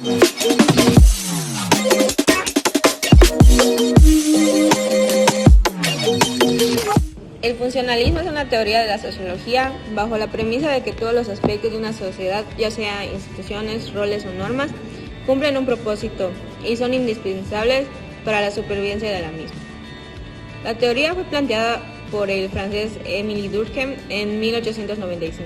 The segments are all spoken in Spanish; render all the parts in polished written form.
El funcionalismo es una teoría de la sociología bajo la premisa de que todos los aspectos de una sociedad, ya sea instituciones, roles o normas, cumplen un propósito y son indispensables para la supervivencia de la misma. La teoría fue planteada por el francés Émile Durkheim en 1895.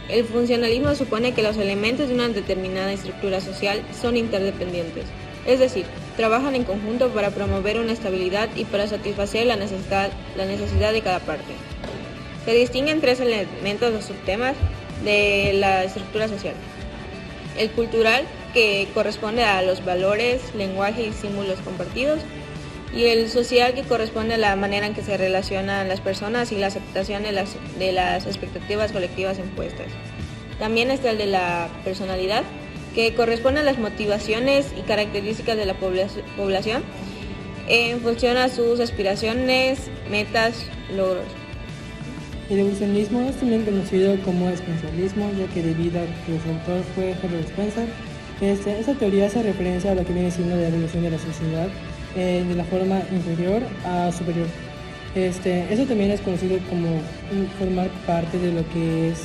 El funcionalismo supone que los elementos de una determinada estructura social son interdependientes, es decir, trabajan en conjunto para promover una estabilidad y para satisfacer la necesidad de cada parte. Se distinguen tres elementos o subtemas de la estructura social. El cultural, que corresponde a los valores, lenguaje y símbolos compartidos, y el social, que corresponde a la manera en que se relacionan las personas y la aceptación de las expectativas colectivas impuestas. También está el de la personalidad, que corresponde a las motivaciones y características de la población en función a sus aspiraciones, metas, logros. El evolucionismo es también conocido como exponencialismo, ya que debido a que su autor fue Herbert Spencer, esta teoría hace referencia a lo que viene siendo la evolución de la sociedad de la forma inferior a superior. Eso también es conocido como formar parte de lo que es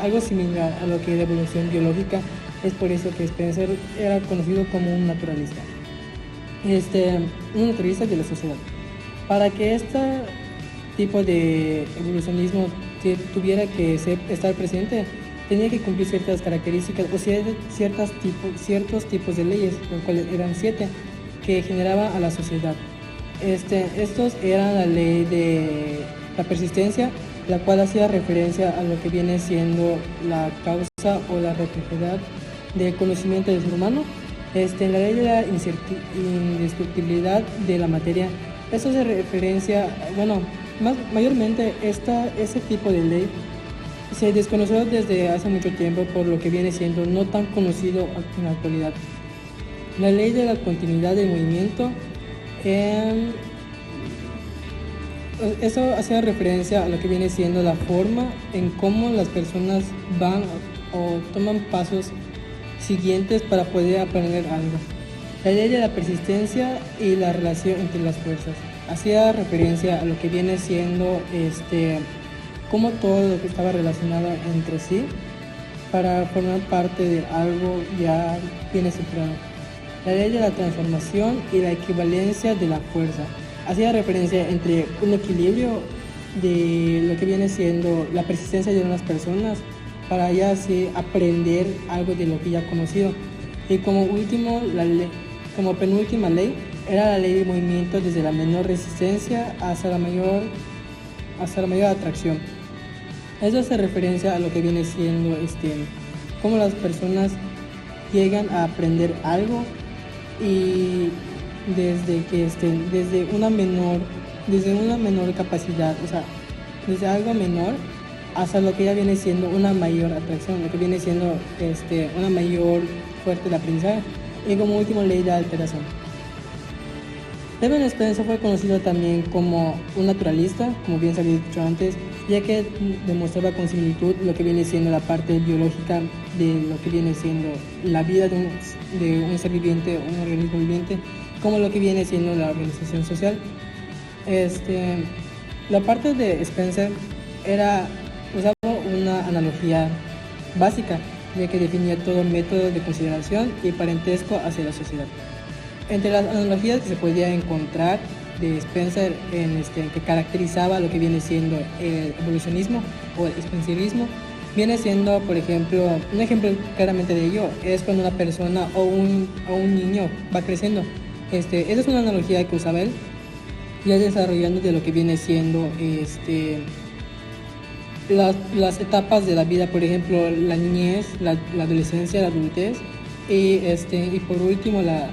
algo similar a lo que es la evolución biológica. Es por eso que Spencer era conocido como un naturalista. Un naturalista de la sociedad. Para que este tipo de evolucionismo tuviera que estar presente, tenía que cumplir ciertas características o ciertos tipos de leyes, los cuales eran 7, que generaban a la sociedad. Estos eran la ley de la persistencia, la cual hacía referencia a lo que viene siendo la causa o la reciprocidad del conocimiento del ser humano. La ley de la indestructibilidad de la materia, eso hace referencia, mayormente ese tipo de ley se desconoció desde hace mucho tiempo, por lo que viene siendo no tan conocido en la actualidad. La ley de la continuidad del movimiento, eso hace referencia a lo que viene siendo la forma en cómo las personas van o toman pasos siguientes para poder aprender algo. La ley de la persistencia y la relación entre las fuerzas hacía referencia a lo que viene siendo cómo todo lo que estaba relacionado entre sí para formar parte de algo ya viene separado. La ley de la transformación y la equivalencia de la fuerza hacía referencia entre un equilibrio de lo que viene siendo la persistencia de unas personas para ya así aprender algo de lo que ya ha conocido. Y como penúltima ley era la ley de movimiento desde la menor resistencia hasta la mayor atracción. Eso hace referencia a lo que viene siendo cómo las personas llegan a aprender algo y desde una menor capacidad, o sea, desde algo menor hasta lo que ya viene siendo una mayor atracción, lo que viene siendo una mayor fuerte de aprendizaje. Y como último, ley de alteración. Herbert Spencer fue conocido también como un naturalista, como bien se había dicho antes, ya que demostraba con similitud lo que viene siendo la parte biológica de lo que viene siendo la vida de un ser viviente, un organismo viviente, como lo que viene siendo la organización social. La parte de Spencer usaba una analogía básica, ya que definía todo método de consideración y parentesco hacia la sociedad. Entre las analogías que se podía encontrar de Spencer que caracterizaba lo que viene siendo el evolucionismo o el expansionismo, viene siendo, por ejemplo, un ejemplo claramente de ello es cuando una persona o un niño va creciendo. Esa es una analogía que usaba él, ya desarrollando de lo que viene siendo las etapas de la vida, por ejemplo, la niñez, la adolescencia, la adultez y por último la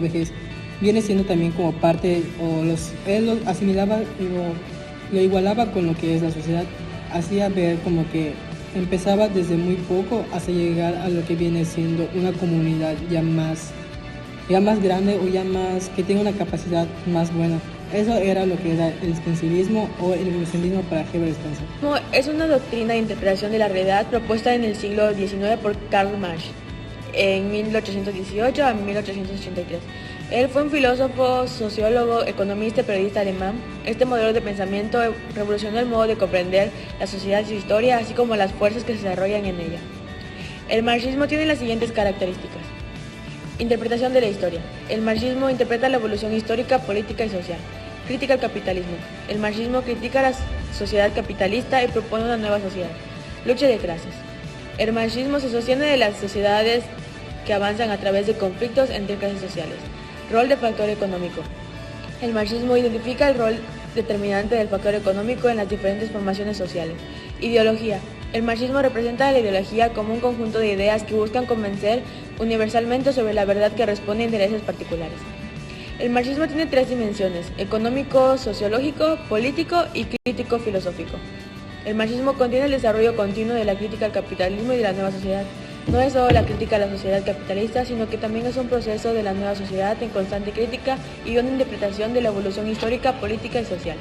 vejez. Viene siendo también como parte, él lo asimilaba y lo igualaba con lo que es la sociedad. Hacía ver como que empezaba desde muy poco hasta llegar a lo que viene siendo una comunidad ya más grande o que tenga una capacidad más buena. Eso era lo que era el expansionismo o el evolucionismo para Herbert Spencer. Es una doctrina de interpretación de la realidad propuesta en el siglo XIX por Karl Marx. en 1818 a 1883. Él fue un filósofo, sociólogo, economista y periodista alemán. Este modelo de pensamiento revolucionó el modo de comprender la sociedad y su historia, así como las fuerzas que se desarrollan en ella. El marxismo tiene las siguientes características. Interpretación de la historia. El marxismo interpreta la evolución histórica, política y social. Crítica al capitalismo. El marxismo critica a la sociedad capitalista y propone una nueva sociedad. Lucha de clases. El marxismo se sostiene de las sociedades que avanzan a través de conflictos entre clases sociales. Rol del factor económico. El marxismo identifica el rol determinante del factor económico en las diferentes formaciones sociales. Ideología. El marxismo representa la ideología como un conjunto de ideas que buscan convencer universalmente sobre la verdad que responde a intereses particulares. El marxismo tiene tres dimensiones: económico, sociológico, político y crítico filosófico. El marxismo contiene el desarrollo continuo de la crítica al capitalismo y de la nueva sociedad. No es solo la crítica a la sociedad capitalista, sino que también es un proceso de la nueva sociedad en constante crítica y una interpretación de la evolución histórica, política y social.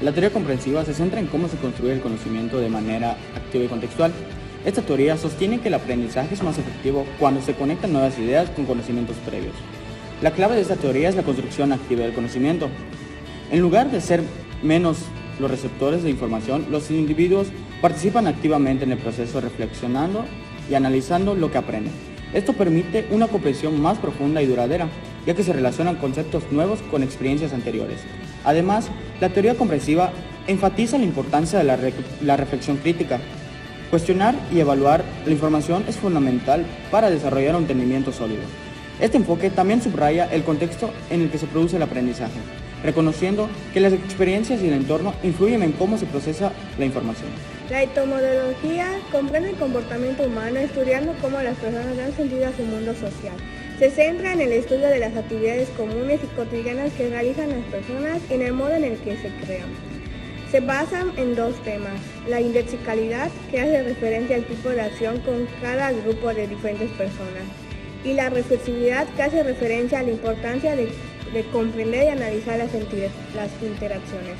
La teoría comprensiva se centra en cómo se construye el conocimiento de manera activa y contextual. Esta teoría sostiene que el aprendizaje es más efectivo cuando se conectan nuevas ideas con conocimientos previos. La clave de esta teoría es la construcción activa del conocimiento. En lugar de ser menos los receptores de información, los individuos participan activamente en el proceso reflexionando y analizando lo que aprenden. Esto permite una comprensión más profunda y duradera, ya que se relacionan conceptos nuevos con experiencias anteriores. Además, la teoría comprensiva enfatiza la importancia de la reflexión crítica. Cuestionar y evaluar la información es fundamental para desarrollar un entendimiento sólido. Este enfoque también subraya el contexto en el que se produce el aprendizaje, reconociendo que las experiencias y el entorno influyen en cómo se procesa la información. La etimología comprende el comportamiento humano, estudiando cómo las personas dan sentido a su mundo social. Se centra en el estudio de las actividades comunes y cotidianas que realizan las personas y en el modo en el que se crean. Se basan en dos temas: la indexicalidad, que hace referencia al tipo de acción con cada grupo de diferentes personas, y la reflexividad, que hace referencia a la importancia de comprender y analizar las interacciones.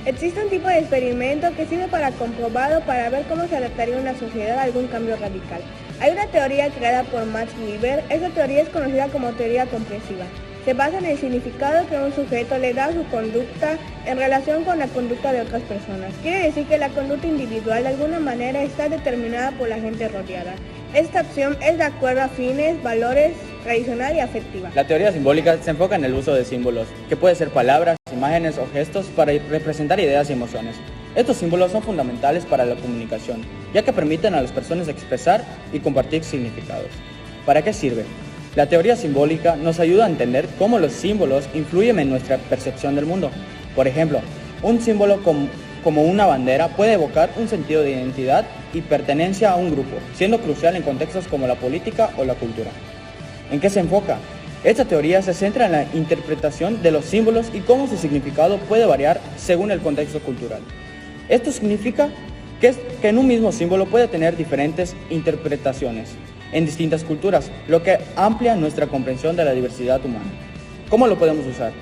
Existe un tipo de experimento que sirve para comprobar o para ver cómo se adaptaría una sociedad a algún cambio radical. Hay una teoría creada por Max Weber. Esta teoría es conocida como teoría comprensiva. Se basa en el significado que un sujeto le da a su conducta en relación con la conducta de otras personas. Quiere decir que la conducta individual de alguna manera está determinada por la gente rodeada. Esta acción es de acuerdo a fines, valores, tradicional y afectiva. La teoría simbólica se enfoca en el uso de símbolos, que pueden ser palabras, imágenes o gestos para representar ideas y emociones. Estos símbolos son fundamentales para la comunicación, ya que permiten a las personas expresar y compartir significados. ¿Para qué sirve? La teoría simbólica nos ayuda a entender cómo los símbolos influyen en nuestra percepción del mundo. Por ejemplo, un símbolo como una bandera puede evocar un sentido de identidad y pertenencia a un grupo, siendo crucial en contextos como la política o la cultura. ¿En qué se enfoca? Esta teoría se centra en la interpretación de los símbolos y cómo su significado puede variar según el contexto cultural. Esto significa que en un mismo símbolo puede tener diferentes interpretaciones en distintas culturas, lo que amplia nuestra comprensión de la diversidad humana. ¿Cómo lo podemos usar?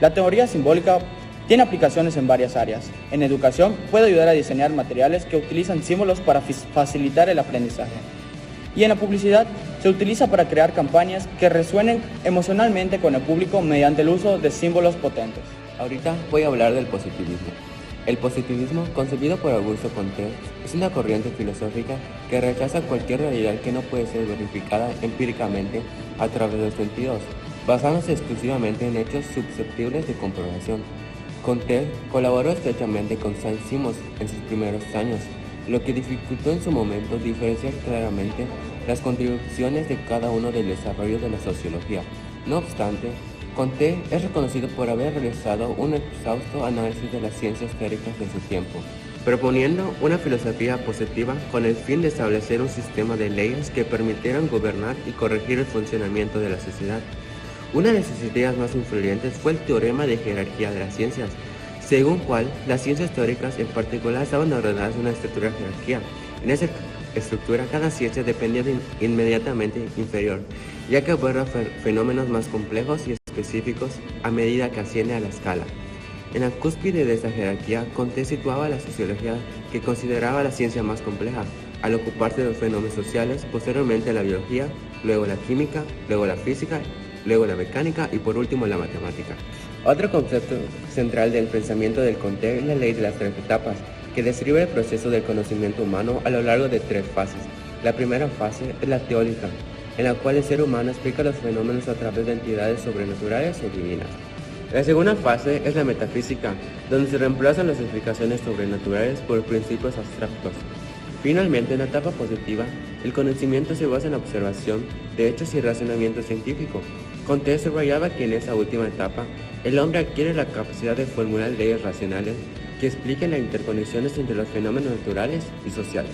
La teoría simbólica tiene aplicaciones en varias áreas. En educación puede ayudar a diseñar materiales que utilizan símbolos para facilitar el aprendizaje. Y en la publicidad se utiliza para crear campañas que resuenen emocionalmente con el público mediante el uso de símbolos potentes. Ahorita voy a hablar del positivismo. El positivismo, concebido por Augusto Comte, es una corriente filosófica que rechaza cualquier realidad que no puede ser verificada empíricamente a través de los sentidos, basándose exclusivamente en hechos susceptibles de comprobación. Comte colaboró estrechamente con Saint-Simons en sus primeros años, lo que dificultó en su momento diferenciar claramente las contribuciones de cada uno del desarrollo de la sociología. No obstante, Comte es reconocido por haber realizado un exhausto análisis de las ciencias teóricas de su tiempo, proponiendo una filosofía positiva con el fin de establecer un sistema de leyes que permitieran gobernar y corregir el funcionamiento de la sociedad. Una de sus ideas más influyentes fue el teorema de jerarquía de las ciencias, según cual las ciencias teóricas en particular estaban ordenadas en una estructura de jerarquía. En esa estructura, cada ciencia dependía de inmediatamente inferior, ya que aborda fenómenos más complejos y específicos a medida que asciende a la escala. En la cúspide de esta jerarquía, Comte situaba la sociología, que consideraba la ciencia más compleja, al ocuparse de los fenómenos sociales, posteriormente la biología luego la química, luego la física, luego la mecánica y por último la matemática. Otro concepto central del pensamiento del Comte es la ley de las 3 etapas, que describe el proceso del conocimiento humano a lo largo de 3 fases. La primera fase es la teórica, en la cual el ser humano explica los fenómenos a través de entidades sobrenaturales o divinas. La segunda fase es la metafísica, donde se reemplazan las explicaciones sobrenaturales por principios abstractos. Finalmente, en la etapa positiva, el conocimiento se basa en la observación de hechos y razonamiento científico. Comte subrayaba que en esa última etapa, el hombre adquiere la capacidad de formular leyes racionales que expliquen las interconexiones entre los fenómenos naturales y sociales.